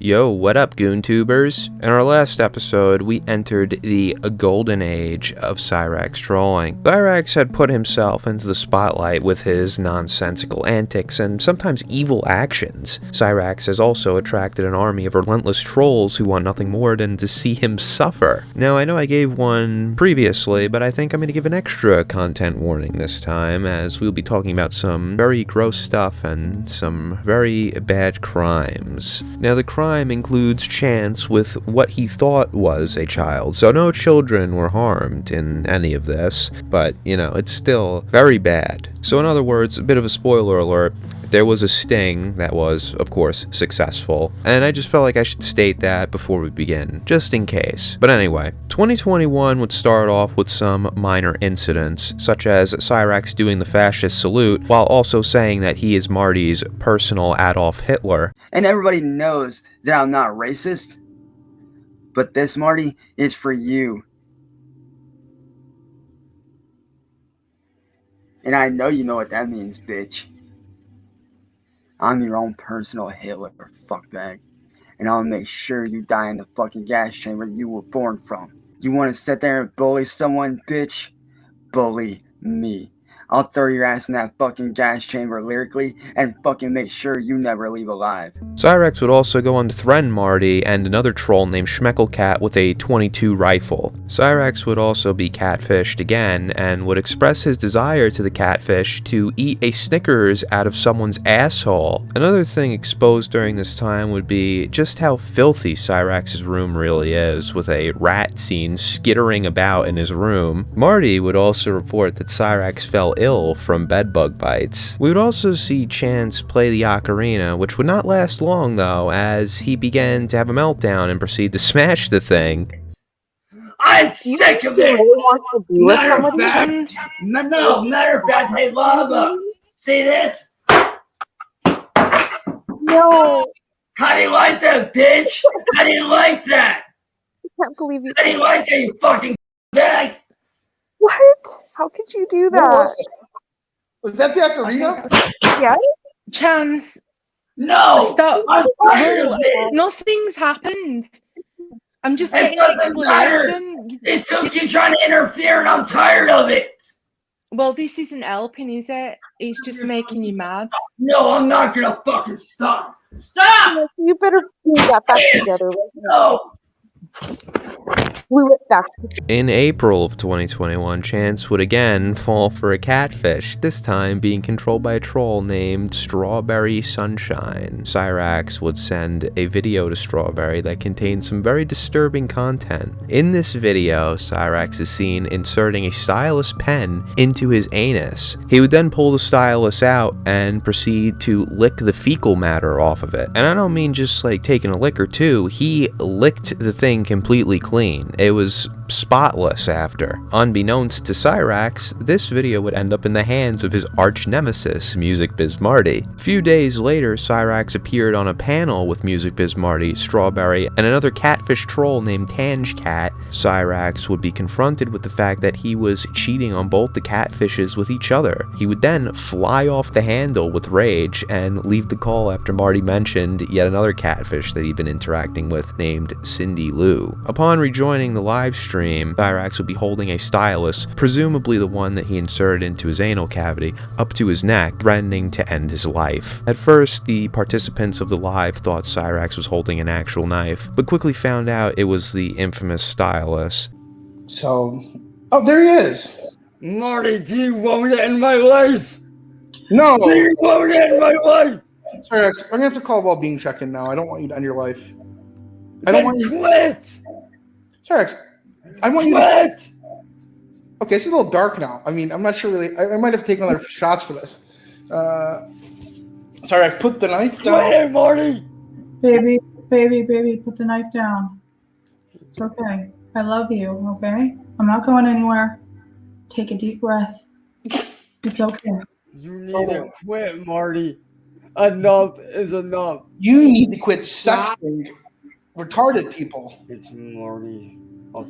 Yo, what up, GoonTubers? In our last episode, we entered the golden age of Cyraxx trolling. Cyraxx had put himself into the spotlight with his nonsensical antics and sometimes evil actions. Cyraxx has also attracted an army of relentless trolls who want nothing more than to see him suffer. Now, I know I gave one previously, but I think I'm going to give an extra content warning this time, as we'll be talking about some very gross stuff and some very bad crimes. Now, the crime includes Chance with what he thought was a child, so no children were harmed in any of this, but, it's still very bad. So in other words, a bit of a spoiler alert, there was a sting that was, of course, successful, and I just felt like I should state that before we begin, just in case. But anyway, 2021 would start off with some minor incidents, such as Cyraxx doing the fascist salute, while also saying that he is Marty's personal Adolf Hitler. And everybody knows that I'm not racist, but this, Marty, is for you. And I know you know what that means, bitch. I'm your own personal Hitler, fuckbag. And I'll make sure you die in the fucking gas chamber you were born from. You want to sit there and bully someone, bitch? Bully me. I'll throw your ass in that fucking gas chamber lyrically and fucking make sure you never leave alive. Cyraxx would also go on to threaten Marty and another troll named Schmeckelcat with a .22 rifle. Cyraxx would also be catfished again and would express his desire to the catfish to eat a Snickers out of someone's asshole. Another thing exposed during this time would be just how filthy Cyraxx's room really is, with a rat seen skittering about in his room. Marty would also report that Cyraxx fell ill from bedbug bites. We would also see Chance play the ocarina, which would not last long though, as he began to have a meltdown and proceed to smash the thing. I'm sick of it! Matter of fact, hey Lava, see this? No. How do you like that, bitch? How do you like that? I can't believe you. How do you like that, you fucking bag? What? How could you do that? Was that the ocarina? Yeah. Chance. No! Stop. I'm tired of this! Nothing's happened. I'm just It getting an doesn't matter! explanation. They still keep trying to interfere and I'm tired of it! Well, this isn't helping, is it? It's just making you mad. No, I'm not gonna fucking stop! Stop! You better glue that back together. No! Glue it back. In April of 2021, Chance would again fall for a catfish, this time being controlled by a troll named Strawberry Sunshine. Cyraxx would send a video to Strawberry that contained some very disturbing content. In this video, Cyraxx is seen inserting a stylus pen into his anus. He would then pull the stylus out and proceed to lick the fecal matter off of it. And I don't mean just like taking a lick or two, he licked the thing completely clean. It was spotless after. Unbeknownst to Cyraxx, this video would end up in the hands of his arch nemesis, Music Biz Marty. A few days later, Cyraxx appeared on a panel with Music Biz Marty, Strawberry, and another catfish troll named TangeCat. Cyraxx would be confronted with the fact that he was cheating on both the catfishes with each other. He would then fly off the handle with rage and leave the call after Marty mentioned yet another catfish that he'd been interacting with named Cindy Lou. Upon rejoining the live stream, Cyraxx would be holding a stylus, presumably the one that he inserted into his anal cavity, up to his neck, threatening to end his life. At first, the participants of the live thought Cyraxx was holding an actual knife, but quickly found out it was the infamous stylus. So, oh, there he is. Marty, do you want to end my life? No. Do you want to end my life? Cyraxx, I'm gonna have to call a well-being check-in now. I don't want you to end your life. I don't want you to quit. Cyraxx, I want you to Quit. Okay, it's a little dark now. I mean, I'm not sure really. I might have taken other shots for this. Sorry, I've put the knife down. Quit, Marty. Baby, put the knife down. It's okay. I love you, okay? I'm not going anywhere. Take a deep breath. It's okay. You need to quit, Marty. Enough is enough. You need to quit sexting retarded people. It's Marty. I'll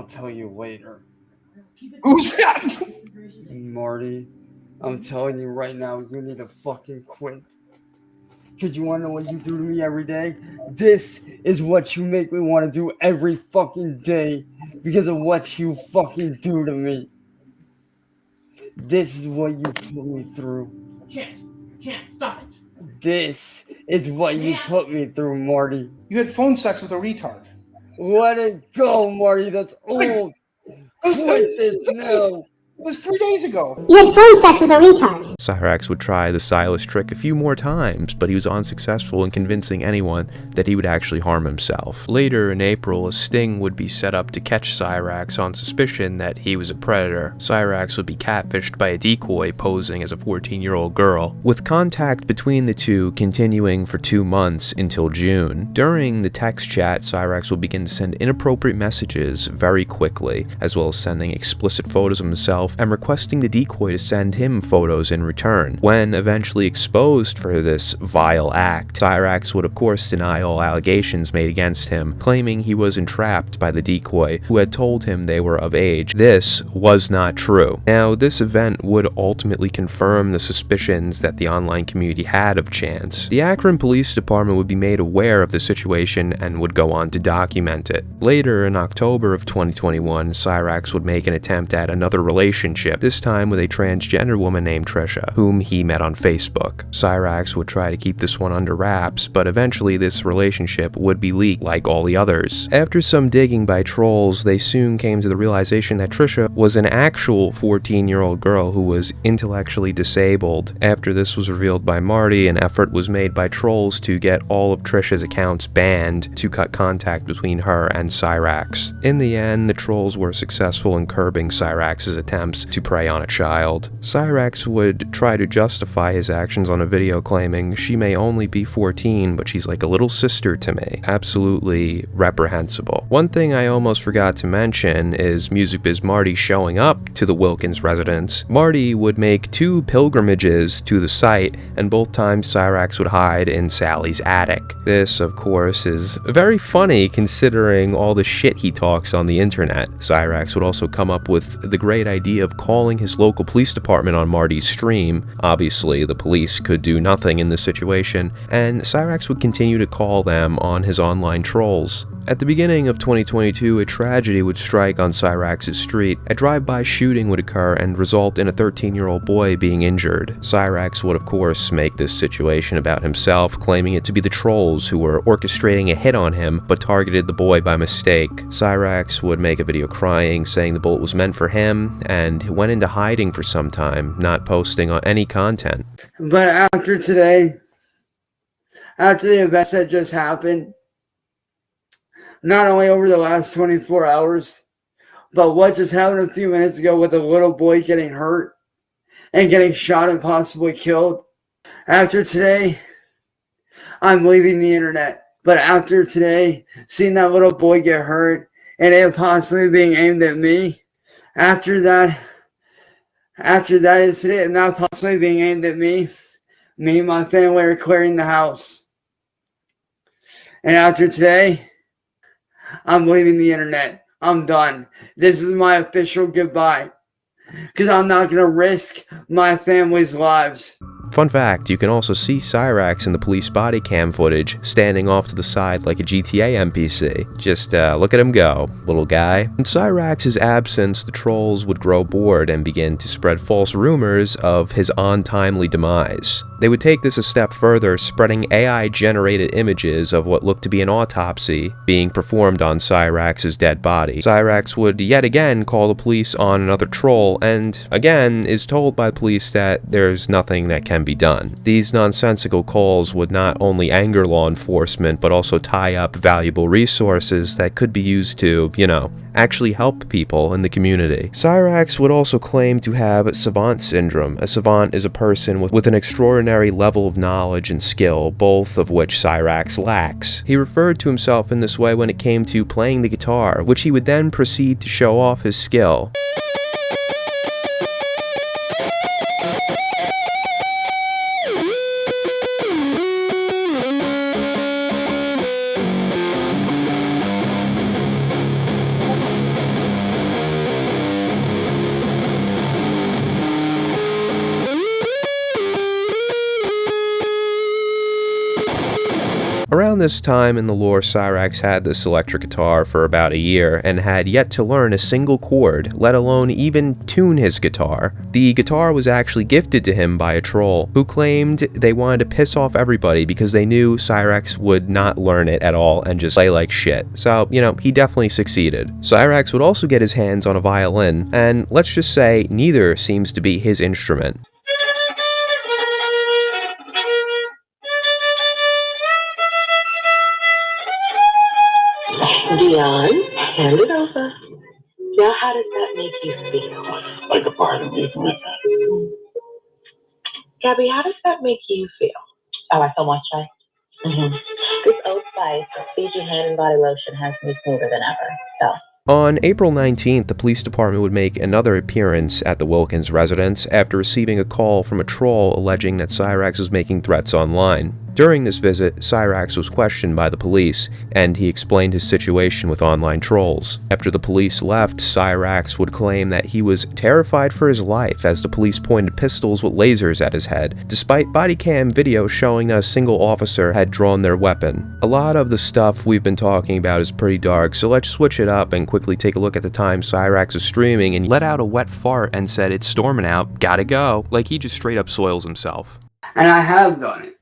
tell you later. Who's that? Marty, I'm telling you right now, you need to fucking quit. Because you want to know what you do to me every day? This is what you make me want to do every fucking day because of what you fucking do to me. This is what you put me through. Chance, stop it. This is what you put me through, Marty. You had phone sex with a retard. Let it go, Marty. That's old. Quit this now. It was 3 days ago. You had phone sex with a retard. Cyraxx would try the stylish trick a few more times, but he was unsuccessful in convincing anyone that he would actually harm himself. Later in April, a sting would be set up to catch Cyraxx on suspicion that he was a predator. Cyraxx would be catfished by a decoy posing as a 14-year-old girl, with contact between the two continuing for 2 months until June. During the text chat, Cyraxx would begin to send inappropriate messages very quickly, as well as sending explicit photos of himself and requesting the decoy to send him photos in return. When eventually exposed for this vile act, Cyraxx would of course deny all allegations made against him, claiming he was entrapped by the decoy, who had told him they were of age. This was not true. Now, this event would ultimately confirm the suspicions that the online community had of Chance. The Akron Police Department would be made aware of the situation and would go on to document it. Later, in October of 2021, Cyraxx would make an attempt at another relationship, this time with a transgender woman named Trisha, whom he met on Facebook. Cyraxx would try to keep this one under wraps, but eventually this relationship would be leaked like all the others. After some digging by trolls, they soon came to the realization that Trisha was an actual 14-year-old girl who was intellectually disabled. After this was revealed by Marty, an effort was made by trolls to get all of Trisha's accounts banned to cut contact between her and Cyraxx. In the end, the trolls were successful in curbing Cyraxx's attempts to prey on a child. Cyraxx would try to justify his actions on a video claiming, "She may only be 14, but she's like a little sister to me." Absolutely reprehensible. One thing I almost forgot to mention is Music Biz Marty showing up to the Wilkins residence. Marty would make 2 pilgrimages to the site, and both times Cyraxx would hide in Sally's attic. This, of course, is very funny considering all the shit he talks on the internet. Cyraxx would also come up with the great idea of calling his local police department on Marty's stream. Obviously, the police could do nothing in this situation, and Cyraxx would continue to call them on his online trolls. At the beginning of 2022, a tragedy would strike on Cyraxx's street. A drive-by shooting would occur and result in a 13-year-old boy being injured. Cyraxx would of course make this situation about himself, claiming it to be the trolls who were orchestrating a hit on him but targeted the boy by mistake. Cyraxx would make a video crying, saying the bullet was meant for him, and went into hiding for some time, not posting on any content. But after today, after the events that just happened, not only over the last 24 hours, but what just happened a few minutes ago with a little boy getting hurt and getting shot and possibly killed. After today, I'm leaving the internet. But after today, seeing that little boy get hurt and it possibly being aimed at me, after that incident and that possibly being aimed at me and my family are clearing the house. And after today, I'm leaving the internet. I'm done. This is my official goodbye. Because I'm not going to risk my family's lives. Fun fact, you can also see Cyraxx in the police body cam footage, standing off to the side like a GTA NPC. Just look at him go, little guy. In Cyraxx's absence, the trolls would grow bored and begin to spread false rumors of his untimely demise. They would take this a step further, spreading AI-generated images of what looked to be an autopsy being performed on Cyraxx's dead body. Cyraxx would yet again call the police on another troll, and again is told by police that there's nothing that can be done. These nonsensical calls would not only anger law enforcement, but also tie up valuable resources that could be used to, actually help people in the community. Cyraxx would also claim to have savant syndrome. A savant is a person with an extraordinary level of knowledge and skill, both of which Cyraxx lacks. He referred to himself in this way when it came to playing the guitar, which he would then proceed to show off his skill. Around this time in the lore, Cyraxx had this electric guitar for about a year and had yet to learn a single chord, let alone even tune his guitar. The guitar was actually gifted to him by a troll who claimed they wanted to piss off everybody because they knew Cyraxx would not learn it at all and just play like shit. So, you know, he definitely succeeded. Cyraxx would also get his hands on a violin, and let's just say neither seems to be his instrument. Dion, hand it over. Now, how does that make you feel? Like a part of me is with that. Gabby, how does that make you feel? Oh, I feel moisturized. This Old Spice Fiji hand and body lotion has me smoother than ever. So. On April 19th, the police department would make another appearance at the Wilkins residence after receiving a call from a troll alleging that Cyraxx was making threats online. During this visit, Cyraxx was questioned by the police, and he explained his situation with online trolls. After the police left, Cyraxx would claim that he was terrified for his life as the police pointed pistols with lasers at his head, despite body cam video showing that a single officer had drawn their weapon. A lot of the stuff we've been talking about is pretty dark, so let's switch it up and quickly take a look at the time Cyraxx is streaming and let out a wet fart and said, "It's storming out, gotta go," like he just straight up soils himself. And I have done it.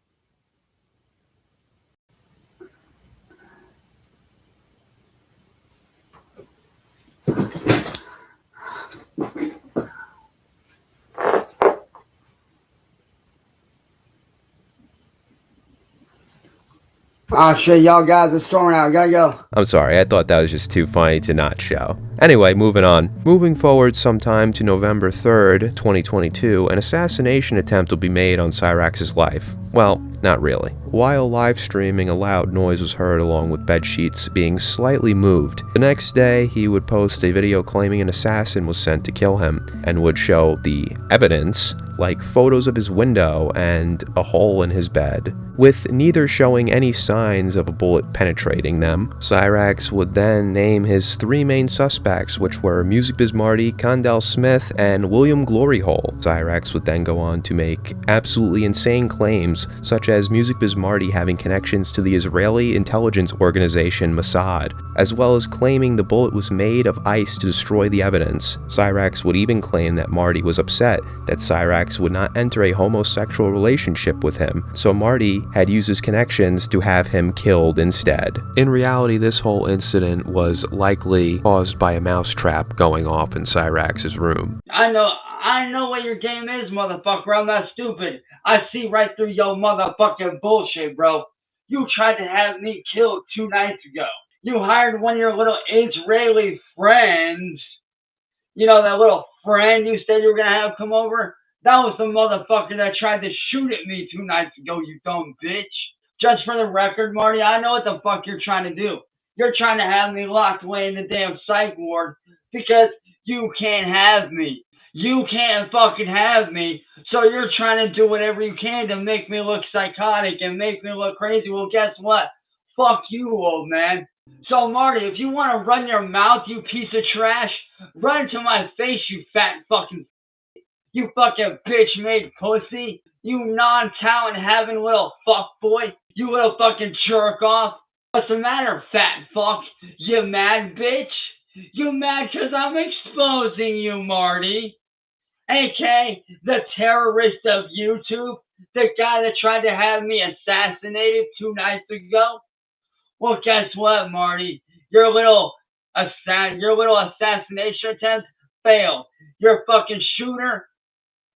Oh shit, y'all guys are storming out, gotta go. I'm sorry, I thought that was just too funny to not show. Anyway, moving on. Moving forward sometime to November 3rd, 2022, an assassination attempt will be made on Cyraxx's life. Well, not really. While live streaming, a loud noise was heard along with bedsheets being slightly moved. The next day, he would post a video claiming an assassin was sent to kill him, and would show the evidence, like photos of his window and a hole in his bed, with neither showing any signs of a bullet penetrating them. Cyraxx would then name his three main suspects, which were Music Biz Marty, Condell Smith, and William Gloryhole. Cyraxx would then go on to make absolutely insane claims, such as Music Biz Marty having connections to the Israeli intelligence organization Mossad, as well as claiming the bullet was made of ice to destroy the evidence. Cyraxx would even claim that Marty was upset that Cyraxx would not enter a homosexual relationship with him, so Marty had used his connections to have him killed instead. In reality, this whole incident was likely caused by a mousetrap going off in Cyraxx's room. I know what your game is, motherfucker. I'm not stupid. I see right through your motherfucking bullshit, bro. You tried to have me killed 2 nights ago. You hired one of your little Israeli friends. You know, that little friend you said you were going to have come over? That was the motherfucker that tried to shoot at me 2 nights ago, you dumb bitch. Just for the record, Marty, I know what the fuck you're trying to do. You're trying to have me locked away in the damn psych ward because you can't have me. You can't fucking have me, so you're trying to do whatever you can to make me look psychotic and make me look crazy. Well, guess what? Fuck you, old man. So, Marty, if you want to run your mouth, you piece of trash, run to my face, you fat fucking... You fucking bitch-made pussy. You non-talent having little fuck boy. You little fucking jerk off. What's the matter, fat fuck? You mad, bitch? You mad because I'm exposing you, Marty? AK, the terrorist of YouTube, the guy that tried to have me assassinated 2 nights ago? Well, guess what, Marty? Your little assassination attempt failed. Your fucking shooter,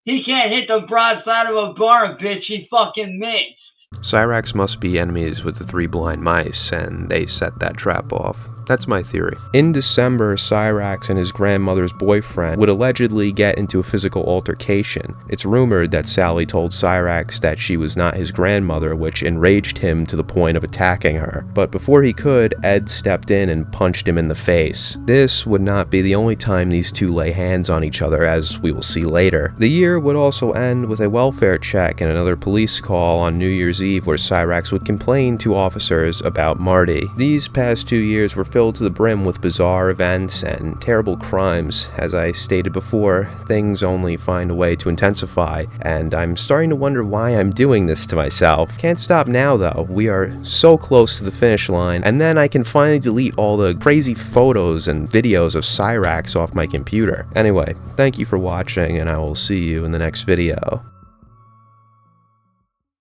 he can't hit the broadside of a bar, bitch. He fucking missed. Cyraxx must be enemies with the 3 blind mice, and they set that trap off. That's my theory. In December, Cyraxx and his grandmother's boyfriend would allegedly get into a physical altercation. It's rumored that Sally told Cyraxx that she was not his grandmother, which enraged him to the point of attacking her. But before he could, Ed stepped in and punched him in the face. This would not be the only time these two lay hands on each other, as we will see later. The year would also end with a welfare check and another police call on New Year's Eve where Cyraxx would complain to officers about Marty. These past 2 years were filled filled to the brim with bizarre events and terrible crimes. As I stated before, things only find a way to intensify, and I'm starting to wonder why I'm doing this to myself. Can't stop now though, we are so close to the finish line, and then I can finally delete all the crazy photos and videos of Cyraxx off my computer. Anyway, thank you for watching, and I will see you in the next video.